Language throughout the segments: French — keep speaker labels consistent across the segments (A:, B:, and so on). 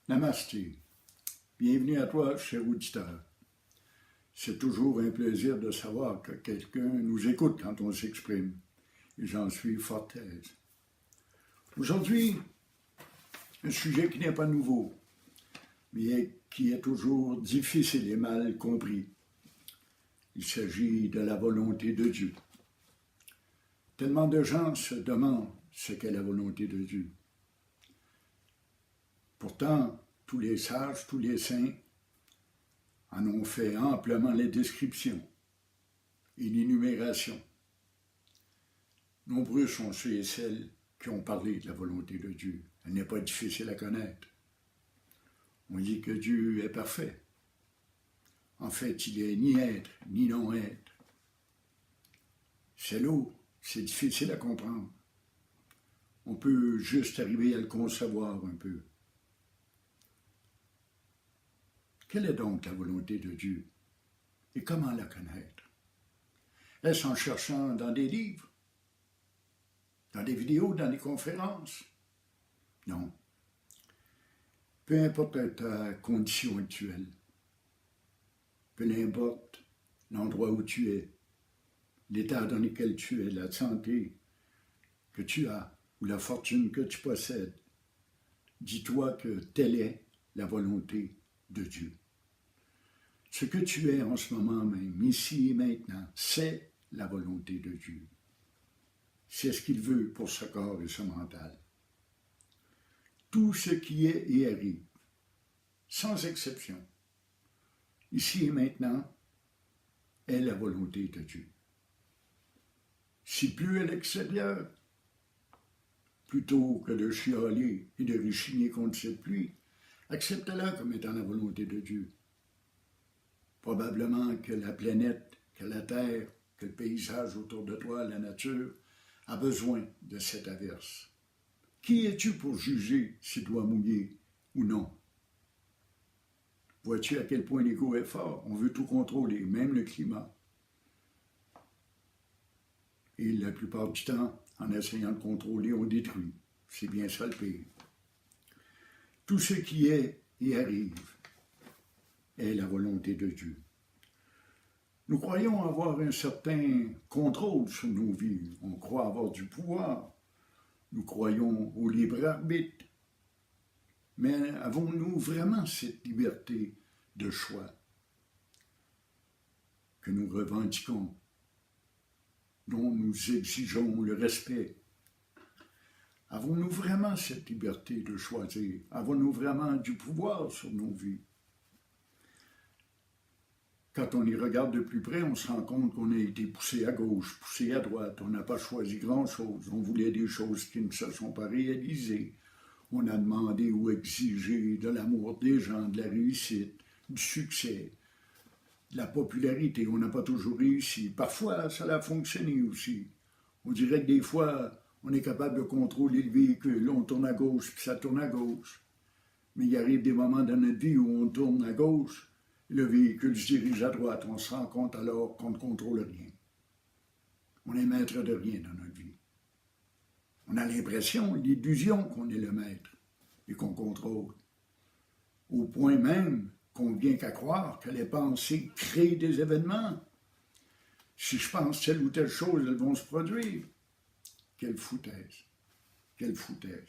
A: Namasté. Bienvenue à toi, cher auditeur. C'est toujours un plaisir de savoir que quelqu'un nous écoute quand on s'exprime, et j'en suis fort aise. Aujourd'hui, un sujet qui n'est pas nouveau, mais qui est toujours difficile et mal compris. Il s'agit de la volonté de Dieu. Tellement de gens se demandent ce qu'est la volonté de Dieu. Pourtant, tous les sages, tous les saints en ont fait amplement les descriptions et l'énumération. Nombreux sont ceux et celles qui ont parlé de la volonté de Dieu. Elle n'est pas difficile à connaître. On dit que Dieu est parfait. En fait, il n'est ni être, ni non-être. C'est lourd, c'est difficile à comprendre. On peut juste arriver à le concevoir un peu. Quelle est donc la volonté de Dieu et comment la connaître? Est-ce en cherchant dans des livres, dans des vidéos, dans des conférences? Non. Peu importe ta condition actuelle, peu importe l'endroit où tu es, l'état dans lequel tu es, la santé que tu as ou la fortune que tu possèdes, dis-toi que telle est la volonté de Dieu. Ce que tu es en ce moment même, ici et maintenant, c'est la volonté de Dieu. C'est ce qu'il veut pour ce corps et ce mental. Tout ce qui est et arrive, sans exception, ici et maintenant, est la volonté de Dieu. S'il pleut à l'extérieur, plutôt que de chialer et de rechigner contre cette pluie, accepte-la comme étant la volonté de Dieu. Probablement que la planète, que la terre, que le paysage autour de toi, la nature, a besoin de cette averse. Qui es-tu pour juger s'il doit mouiller ou non? Vois-tu à quel point l'ego est fort? On veut tout contrôler, même le climat. Et la plupart du temps, en essayant de contrôler, on détruit. C'est bien ça le pire. Tout ce qui est et arrive est la volonté de Dieu. Nous croyons avoir un certain contrôle sur nos vies. On croit avoir du pouvoir. Nous croyons au libre arbitre. Mais avons-nous vraiment cette liberté de choix que nous revendiquons, dont nous exigeons le respect? Avons-nous vraiment cette liberté de choisir? Avons-nous vraiment du pouvoir sur nos vies? Quand on y regarde de plus près, on se rend compte qu'on a été poussé à gauche, poussé à droite. On n'a pas choisi grand-chose. On voulait des choses qui ne se sont pas réalisées. On a demandé ou exigé de l'amour des gens, de la réussite, du succès, de la popularité. On n'a pas toujours réussi. Parfois, ça a fonctionné aussi. On dirait que des fois, on est capable de contrôler le véhicule. On tourne à gauche, puis ça tourne à gauche. Mais il arrive des moments dans notre vie où on tourne à gauche, le véhicule se dirige à droite. On se rend compte alors qu'on ne contrôle rien. On est maître de rien dans notre vie. On a l'impression, l'illusion qu'on est le maître et qu'on contrôle. Au point même qu'on vient qu'à croire que les pensées créent des événements. Si je pense telle ou telle chose, elles vont se produire. Quelle foutaise! Quelle foutaise!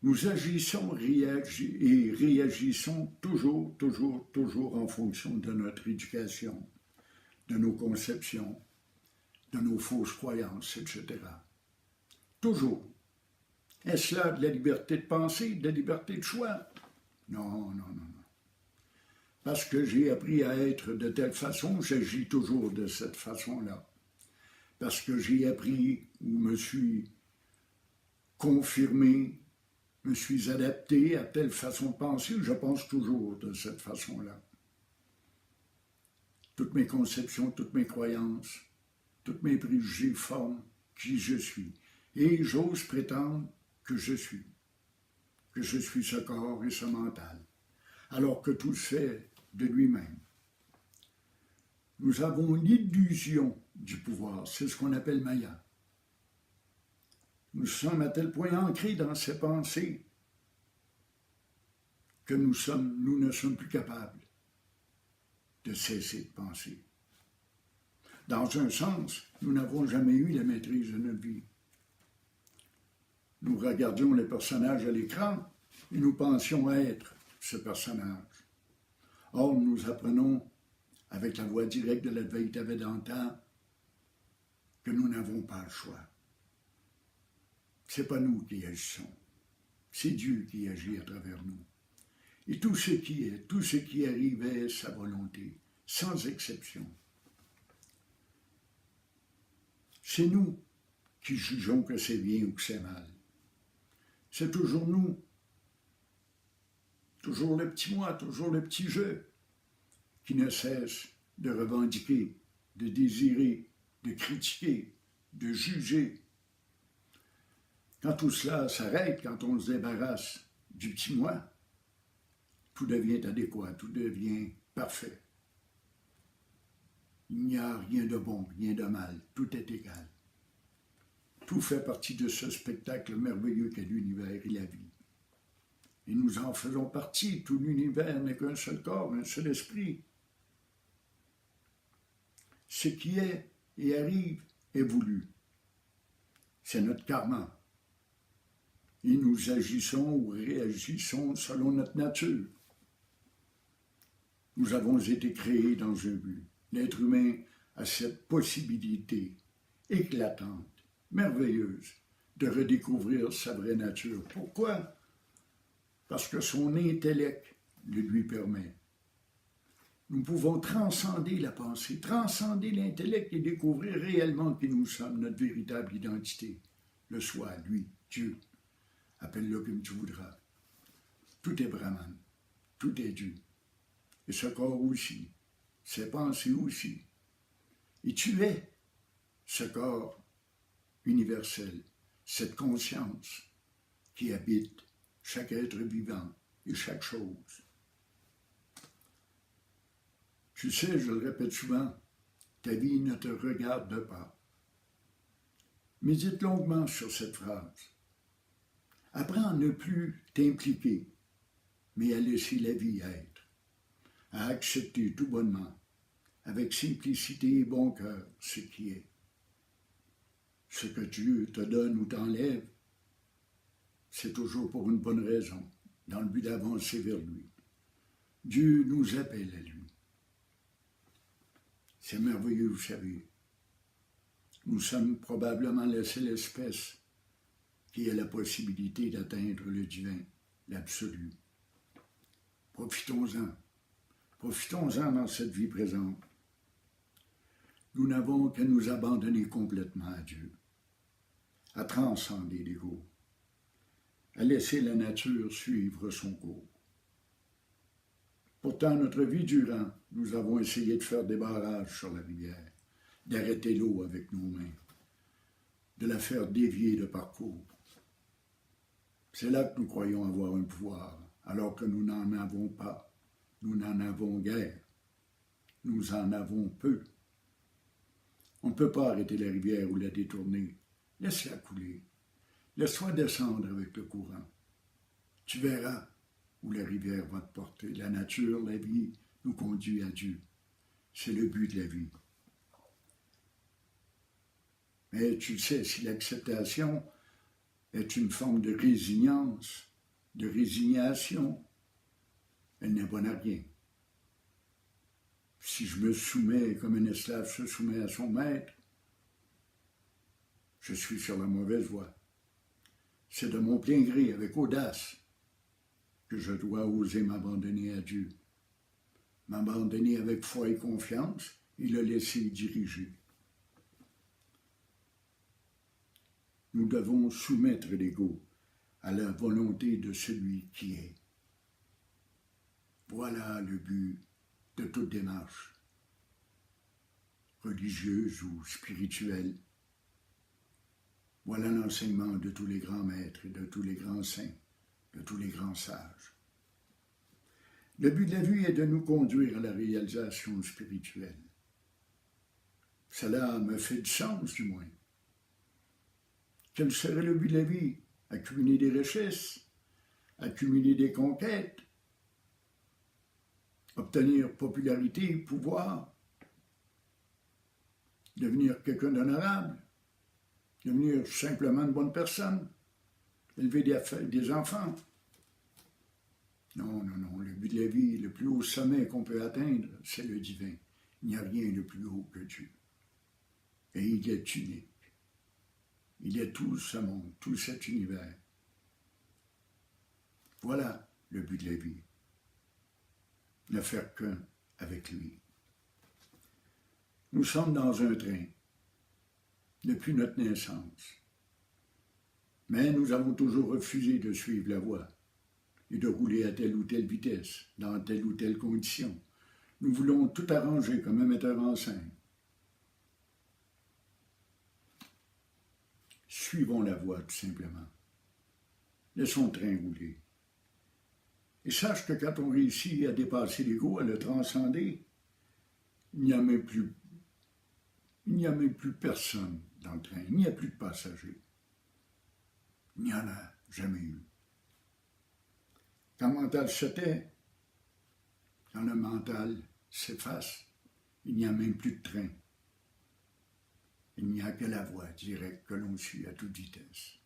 A: Nous agissons et réagissons toujours en fonction de notre éducation, de nos conceptions, de nos fausses croyances, etc. Toujours. Est-ce là de la liberté de penser, de la liberté de choix? Non. Parce que j'ai appris à être de telle façon, j'agis toujours de cette façon-là. Parce que j'ai appris ou me suis confirmé, me suis adapté à telle façon de penser, je pense toujours de cette façon-là. Toutes mes conceptions, toutes mes croyances, tous mes préjugés forment qui je suis. Et j'ose prétendre que je suis ce corps et ce mental, alors que tout se fait de lui-même. Nous avons l'illusion du pouvoir, c'est ce qu'on appelle Maya. Nous sommes à tel point ancrés dans ces pensées que nous ne sommes plus capables de cesser de penser. Dans un sens, nous n'avons jamais eu la maîtrise de notre vie. Nous regardions les personnages à l'écran et nous pensions être ce personnage. Or, nous apprenons, avec la voix directe de l'Advaita Vedanta, que nous n'avons pas le choix. Ce n'est pas nous qui agissons, c'est Dieu qui agit à travers nous. Et tout ce qui est, tout ce qui arrive est sa volonté, sans exception. C'est nous qui jugeons que c'est bien ou que c'est mal. C'est toujours nous, toujours le petit moi, toujours le petit je, qui ne cesse de revendiquer, de désirer, de critiquer, de juger. Quand tout cela s'arrête, quand on se débarrasse du petit moi, tout devient adéquat, tout devient parfait. Il n'y a rien de bon, rien de mal, tout est égal. Tout fait partie de ce spectacle merveilleux qu'est l'univers et la vie. Et nous en faisons partie, tout l'univers n'est qu'un seul corps, un seul esprit. Ce qui est et arrive est voulu. C'est notre karma. Et nous agissons ou réagissons selon notre nature. Nous avons été créés dans un but. L'être humain a cette possibilité éclatante, merveilleuse, de redécouvrir sa vraie nature. Pourquoi? Parce que son intellect le lui permet. Nous pouvons transcender la pensée, transcender l'intellect et découvrir réellement qui nous sommes, notre véritable identité, le soi, lui, Dieu. Appelle-le comme tu voudras. Tout est Brahman, tout est Dieu. Et ce corps aussi, ses pensées aussi. Et tu es ce corps universel, cette conscience qui habite chaque être vivant et chaque chose. Tu sais, je le répète souvent, ta vie ne te regarde pas. Médite longuement sur cette phrase. Apprends à ne plus t'impliquer, mais à laisser la vie être, à accepter tout bonnement, avec simplicité et bon cœur, ce qui est. Ce que Dieu te donne ou t'enlève, c'est toujours pour une bonne raison, dans le but d'avancer vers lui. Dieu nous appelle à lui. C'est merveilleux, vous savez. Nous sommes probablement la seule espèce qui a la possibilité d'atteindre le divin, l'absolu. Profitons-en. Profitons-en dans cette vie présente. Nous n'avons qu'à nous abandonner complètement à Dieu, à transcender l'ego, à laisser la nature suivre son cours. Pourtant, notre vie durant, nous avons essayé de faire des barrages sur la rivière, d'arrêter l'eau avec nos mains, de la faire dévier de parcours. C'est là que nous croyons avoir un pouvoir, alors que nous n'en avons pas, nous n'en avons guère, nous en avons peu. On ne peut pas arrêter la rivière ou la détourner. Laisse-la couler. Laisse-la descendre avec le courant. Tu verras où la rivière va te porter. La nature, la vie, nous conduit à Dieu. C'est le but de la vie. Mais tu sais, si l'acceptation est une forme de résilience, de résignation, elle n'est bonne à rien. Si je me soumets comme un esclave se soumet à son maître, je suis sur la mauvaise voie. C'est de mon plein gré, avec audace, que je dois oser m'abandonner à Dieu. M'abandonner avec foi et confiance et le laisser diriger. Nous devons soumettre l'ego à la volonté de celui qui est. Voilà le but de toute démarche, religieuse ou spirituelle. Voilà l'enseignement de tous les grands maîtres et de tous les grands saints, de tous les grands sages. Le but de la vie est de nous conduire à la réalisation spirituelle. Cela me fait du sens, du moins. Quel serait le but de la vie? Accumuler des richesses, accumuler des conquêtes, obtenir popularité, pouvoir, devenir quelqu'un d'honorable, devenir simplement une bonne personne, élever des enfants. Non, non, non. Le but de la vie, le plus haut sommet qu'on peut atteindre, c'est le divin. Il n'y a rien de plus haut que Dieu. Et il est unique. Il est tout ce monde, tout cet univers. Voilà le but de la vie. Ne faire qu'un avec lui. Nous sommes dans un train depuis notre naissance. Mais nous avons toujours refusé de suivre la voie et de rouler à telle ou telle vitesse, dans telle ou telle condition. Nous voulons tout arranger comme un metteur en scène. Suivons la voie, tout simplement. Laissons le train rouler. Et sache que quand on réussit à dépasser l'ego, à le transcender, il n'y a même plus personne dans le train. Il n'y a plus de passagers. Il n'y en a jamais eu. Quand le mental se tait, quand le mental s'efface, il n'y a même plus de train. Il n'y a que la voie directe que l'on suit à toute vitesse.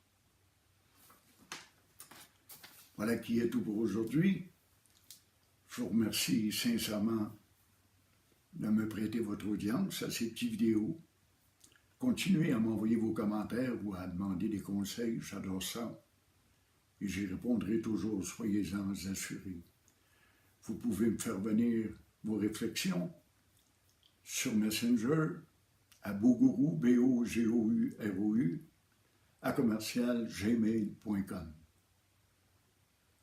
A: Voilà qui est tout pour aujourd'hui. Je vous remercie sincèrement de me prêter votre audience à ces petites vidéos. Continuez à m'envoyer vos commentaires ou à demander des conseils, j'adore ça. Et j'y répondrai toujours, soyez-en assurés. Vous pouvez me faire venir vos réflexions sur Messenger, à Bougourou, B-O-G-O-U-R-O-U, @gmail.com.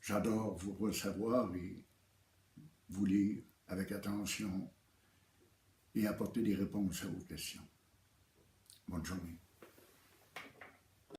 A: J'adore vous recevoir et vous lire avec attention et apporter des réponses à vos questions. Bonne journée.